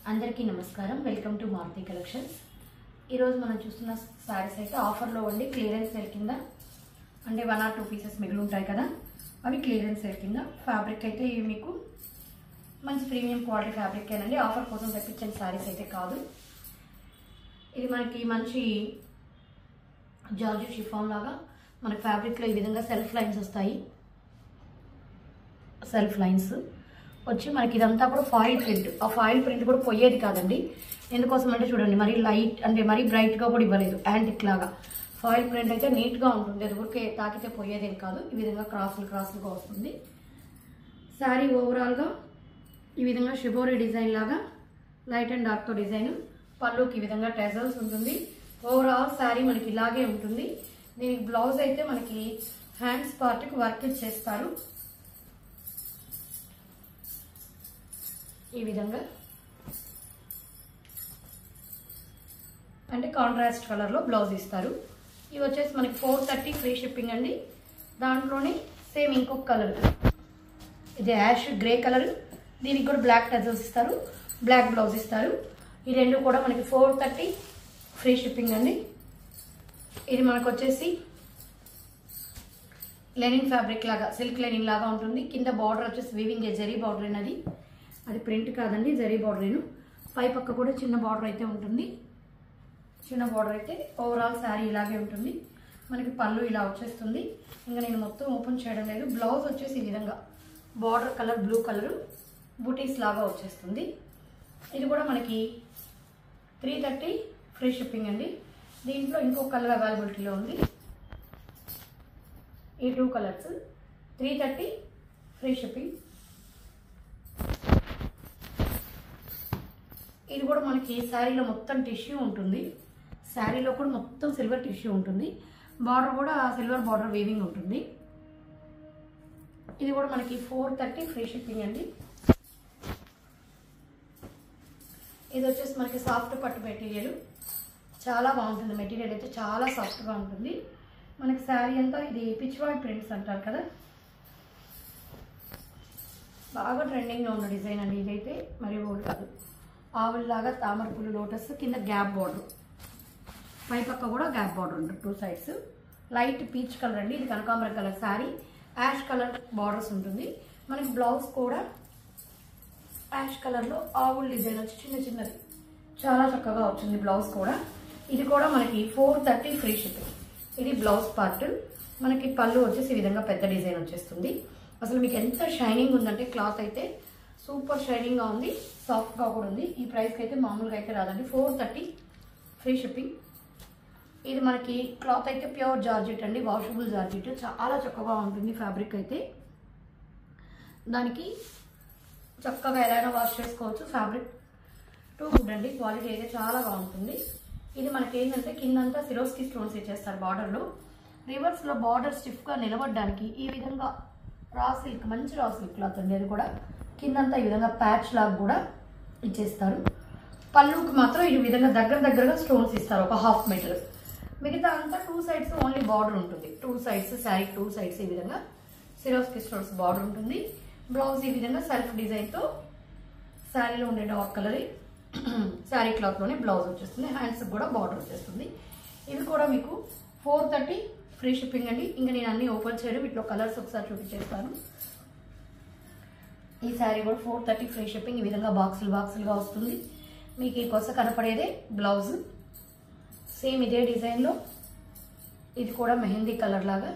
అందరికీ నమస్కారం. Welcome to Maruti collections. ఈరోజు మనం చూస్తున్న శారీస్ అయితే ఆఫర్లో ఉండి క్లియరెన్స్ సేల్ కింద అంటే 1 or 2 పీసెస్ మిగిలి ఉంటాయి కదా, అవి క్లియరెన్స్ సేల్ కింద. ఫ్యాబ్రిక్ అయితే ఇవి మీకు మంచి ప్రీమియం క్వాలిటీ ఫ్యాబ్రిక్ ఏనండి, ఆఫర్ కోసం తెప్పించిన శారీస్ అయితే కాదు. ఇది మనకి మంచి జార్జెట్ షిఫాన్ లాగా మనకి ఫ్యాబ్రిక్లో ఈ విధంగా సెల్ఫ్ లైన్స్ వస్తాయి. సెల్ఫ్ లైన్స్ వచ్చి మనకి ఇదంతా కూడా ఫాయిల్ ప్రింట్. ఆ ఫాయిల్ ప్రింట్ కూడా పోయేది కాదండి. ఎందుకోసం అంటే చూడండి, మరీ లైట్ అంటే మరీ బ్రైట్గా కూడా ఇవ్వలేదు. యాంటిక్ లాగా ఫాయిల్ ప్రింట్ అయితే నీట్గా ఉంటుంది. అది ఊరికే తాకితే పోయేదేం కాదు. ఈ విధంగా క్రాస్లుగా వస్తుంది. శారీ ఓవరాల్గా ఈ విధంగా షిబోరి డిజైన్ లాగా లైట్ అండ్ డార్క్తో డిజైన్. పళ్ళుకి ఈ విధంగా టెజల్స్ ఉంటుంది. ఓవరాల్ శారీ మనకి ఇలాగే ఉంటుంది. దీనికి బ్లౌజ్ అయితే మనకి హ్యాండ్స్ పార్ట్కి వర్క్ చేస్తారు. ఈ విధంగా అంటే కాంట్రాస్ట్ కలర్లో బ్లౌజ్ ఇస్తారు. ఇవి వచ్చేసి మనకి 430 ఫ్రీ షిప్పింగ్ అండి. దాంట్లోనే సేమ్ ఇంకొక కలర్, ఇది యాష్ గ్రే కలర్. దీనికి కూడా బ్లాక్ టజల్స్ ఇస్తారు, బ్లాక్ బ్లౌజ్ ఇస్తారు. ఈ రెండు కూడా మనకి 430 ఫ్రీ షిప్పింగ్ అండి. ఇది మనకు వచ్చేసి లెనిన్ ఫ్యాబ్రిక్ లాగా, సిల్క్ లెనిన్ లాగా ఉంటుంది. కింద బార్డర్ వచ్చేసి వీవింగ్ జరీ బార్డర్ అయినది, అది ప్రింట్ కాదండి, జరీ బార్డర్. పై పక్క కూడా చిన్న బార్డర్ అయితే ఉంటుంది. చిన్న బార్డర్ అయితే ఓవరాల్ శారీ ఇలాగే ఉంటుంది. మనకి పళ్ళు ఇలా వచ్చేస్తుంది. ఇంకా నేను మొత్తం ఓపెన్ చేయడం లేదు. బ్లౌజ్ వచ్చేసి ఈ విధంగా బార్డర్ కలర్ బ్లూ కలర్ బూటీస్ లాగా వచ్చేస్తుంది. ఇది కూడా మనకి 330 ఫ్రీ షిప్పింగ్ అండి. దీంట్లో ఇంకో కలర్ అవైలబిలిటీలో ఉంది. ఈ 2 కలర్స్ 330 ఫ్రీ షిప్పింగ్. ఇది కూడా మనకి శారీలో మొత్తం టిష్యూ ఉంటుంది. శారీలో కూడా మొత్తం సిల్వర్ టిష్యూ ఉంటుంది. బార్డర్ కూడా సిల్వర్ బార్డర్ వీవింగ్ ఉంటుంది. ఇది కూడా మనకి 430 ఫ్రీ షిప్పింగ్ అండి. ఇది వచ్చేసి మనకి సాఫ్ట్ పట్టు మెటీరియల్, చాలా బాగుంటుంది. మెటీరియల్ అయితే చాలా సాఫ్ట్గా ఉంటుంది. మనకి శారీ అంతా ఇది పిచ్వాయ్ ప్రింట్స్ అంటారు కదా, బాగా ట్రెండింగ్లో ఉన్న డిజైన్ అండి. ఇదైతే మరి ఓల్డ్ కాదు, ఆవుల్లాగా తామరపులు లోటస్ కింద గ్యాప్ బార్డర్, పై పక్క కూడా గ్యాప్ బార్డర్ ఉంటుంది 2 సైడ్స్. లైట్ పీచ్ కలర్ అండి. ఇది కనకాంబరం colour sari, ash colour borders ఉంటుంది. మనకి బ్లౌజ్ కూడా యాష్ కలర్లో ఆవుల్ డిజైన్ వచ్చి చిన్న చిన్నది, చాలా చక్కగా వచ్చింది బ్లౌజ్ కూడా. ఇది కూడా మనకి 430 ఫ్రీ షిప్పింగ్. ఇది బ్లౌజ్ పార్ట్. మనకి పళ్ళు వచ్చేసి ఈ విధంగా పెద్ద డిజైన్ వచ్చేస్తుంది. అసలు మీకు ఎంత షైనింగ్ ఉందంటే క్లాత్ అయితే సూపర్ షైనింగ్గా ఉంది, సాఫ్ట్గా కూడా ఉంది. ఈ ప్రైస్కి అయితే మామూలుగా అయితే రాదండి. 430 ఫ్రీ షిప్పింగ్. ఇది మనకి క్లాత్ అయితే ప్యూర్ జార్జెట్ అండి, వాషబుల్ జార్జెట్. చాలా చక్కగా ఉంటుంది ఫ్యాబ్రిక్ అయితే. దానికి చక్కగా ఎలా అయినా వాష్ చేసుకోవచ్చు. ఫ్యాబ్రిక్ టూ గుడ్ అండి, క్వాలిటీ అయితే చాలా బాగుంటుంది. ఇది మనకి ఏంటంటే కిందంతా సిరోస్కి స్టోన్స్ ఇచ్చేస్తారు బార్డర్లో. రివర్స్లో బార్డర్ స్టిఫ్గా నిలబడడానికి ఈ విధంగా రా సిల్క్, మంచి రా సిల్క్ క్లాత్ అండి. అది కూడా కిందంతా ఈ విధంగా ప్యాచ్ లాగా కూడా ఇచ్చేస్తారు. పళ్ళుకి మాత్రం ఈ విధంగా దగ్గరగా స్టోన్స్ ఇస్తారు, ఒక 1/2 మీటర్. మిగతా అంతా 2 సైడ్స్ ఓన్లీ బార్డర్ ఉంటుంది. 2 సైడ్స్ శారీ 2 సైడ్స్ ఈ విధంగా సిరోస్కి స్టోన్స్ బార్డర్ ఉంటుంది. బ్లౌజ్ ఈ విధంగా సెల్ఫ్ డిజైన్తో శారీలో ఉండే డార్క్ కలర్ శారీ క్లాత్లోనే బ్లౌజ్ వచ్చేస్తుంది. హ్యాండ్స్ కూడా బార్డర్ వచ్చేస్తుంది. ఇవి కూడా మీకు 430 ఫ్రీ షిప్పింగ్ అండి. ఇంకా నేను అన్ని ఓపెన్ చేయడం, వీటిలో కలర్స్ ఒకసారి చూపించేస్తాను. ఈ శారీ కూడా 430 ఫ్రీ షిప్పింగ్. ఈ విధంగా బాక్సులుగా వస్తుంది. మీకు ఈ కొస కనపడేదే బ్లౌజ్. సేమ్ ఇదే డిజైన్లో ఇది కూడా మెహందీ కలర్ లాగా,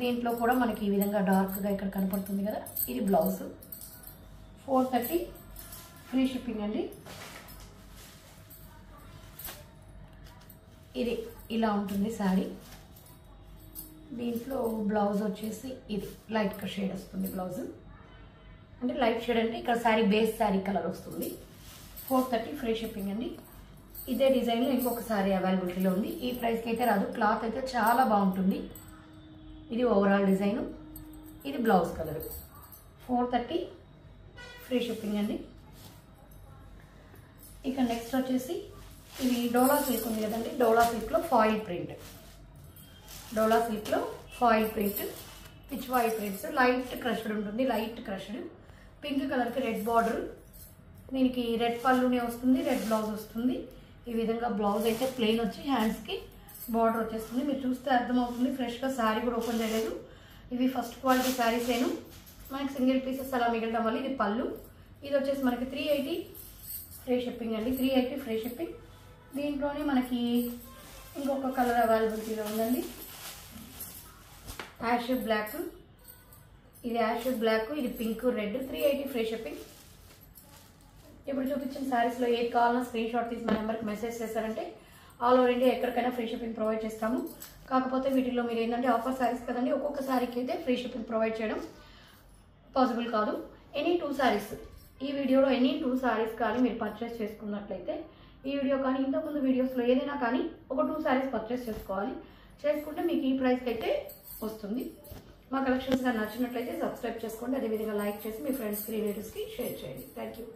దీంట్లో కూడా మనకి ఈ విధంగా డార్క్గా ఇక్కడ కనపడుతుంది కదా, ఇది బ్లౌజ్. 430 ఫ్రీ షిప్పింగ్ అండి. ఇది ఇలా ఉంటుంది శారీ. దీంట్లో బ్లౌజ్ వచ్చేసి ఇది లైట్ షేడ్ వస్తుంది. బ్లౌజ్ అంటే లైట్ షేడ్ అంటే ఇక్కడ శారీ బేస్ శారీ కలర్ వస్తుంది. 430 ఫ్రీ షిప్పింగ్ అండి. ఇదే డిజైన్లో ఇంకొక శారీ అవైలబిలిటీలో ఉంది. ఈ ప్రైస్కి అయితే రాదు. క్లాత్ అయితే చాలా బాగుంటుంది. ఇది ఓవరాల్ డిజైను, ఇది బ్లౌజ్ కలర్. 430 ఫ్రీ షిప్పింగ్ అండి. ఇక నెక్స్ట్ వచ్చేసి ఇది డోలా సిల్క్ ఉంది కదండి, డోలా సిల్క్లో ఫాయిల్ ప్రింట్. డోలా సిల్క్లో foil print, Pichwai prints, light crushed ఉంటుంది. లైట్ క్రష్డ్ పింక్ కలర్కి రెడ్ బార్డర్ దీనికి రెడ్ పళ్ళునే వస్తుంది, రెడ్ బ్లౌజ్ వస్తుంది. ఈ విధంగా బ్లౌజ్ అయితే ప్లెయిన్ వచ్చి హ్యాండ్స్కి బార్డర్ వచ్చేస్తుంది. మీరు చూస్తే అర్థమవుతుంది. ఫ్రెష్గా శారీ కూడా ఓపెన్ చేయలేదు. ఇవి ఫస్ట్ క్వాలిటీ శారీస్ ఏను. మనకి సింగిల్ పీసెస్ అలా మిగలడం వల్ల ఇది పళ్ళు. ఇది వచ్చేసి మనకి 380 ఫ్రీ షిప్పింగ్ అండి. 380 ఫ్రీ షిప్పింగ్. దీంట్లోనే మనకి ఇంకొక కలర్ అవైలబిలిటీలో ఉందండి. Ash black. ఇది యాష్ బ్లాక్, ఇది పింక్, రెడ్. 380 free shipping. ఇప్పుడు చూపించిన శారీస్లో ఏది కావాలన్నా స్క్రీన్ షాట్ తీసి మా నెంబర్కి మెసేజ్ చేశారంటే ఆల్ ఓవర్ ఇండియా ఎక్కడికైనా ఫ్రీ షిప్పింగ్ ప్రొవైడ్ చేస్తాము. కాకపోతే వీటిలో మీరు ఏంటంటే ఆఫర్ శారీస్ కదండి, ఒక్కొక్క శారీకి అయితే ఫ్రీ షిప్పింగ్ ప్రొవైడ్ చేయడం పాసిబుల్ కాదు. ఎనీ 2 శారీస్, ఈ వీడియోలో ఎనీ 2 శారీస్ కానీ మీరు పర్చేస్ చేసుకున్నట్లయితే, ఈ వీడియో కానీ ఇంతకుముందు వీడియోస్లో ఏదైనా కానీ ఒక 2 శారీస్ పర్చేస్ చేసుకోవాలి. చేసుకుంటే మీకు ఈ ప్రైస్కి అయితే వస్తుంది. మా కలెక్షన్స్ కానీ నచ్చినట్లయితే సబ్స్క్రైబ్ చేసుకోండి. అదేవిధంగా లైక్ చేసి మీ ఫ్రెండ్స్కి, రిలేటివ్స్కి షేర్ చేయండి. Thank you.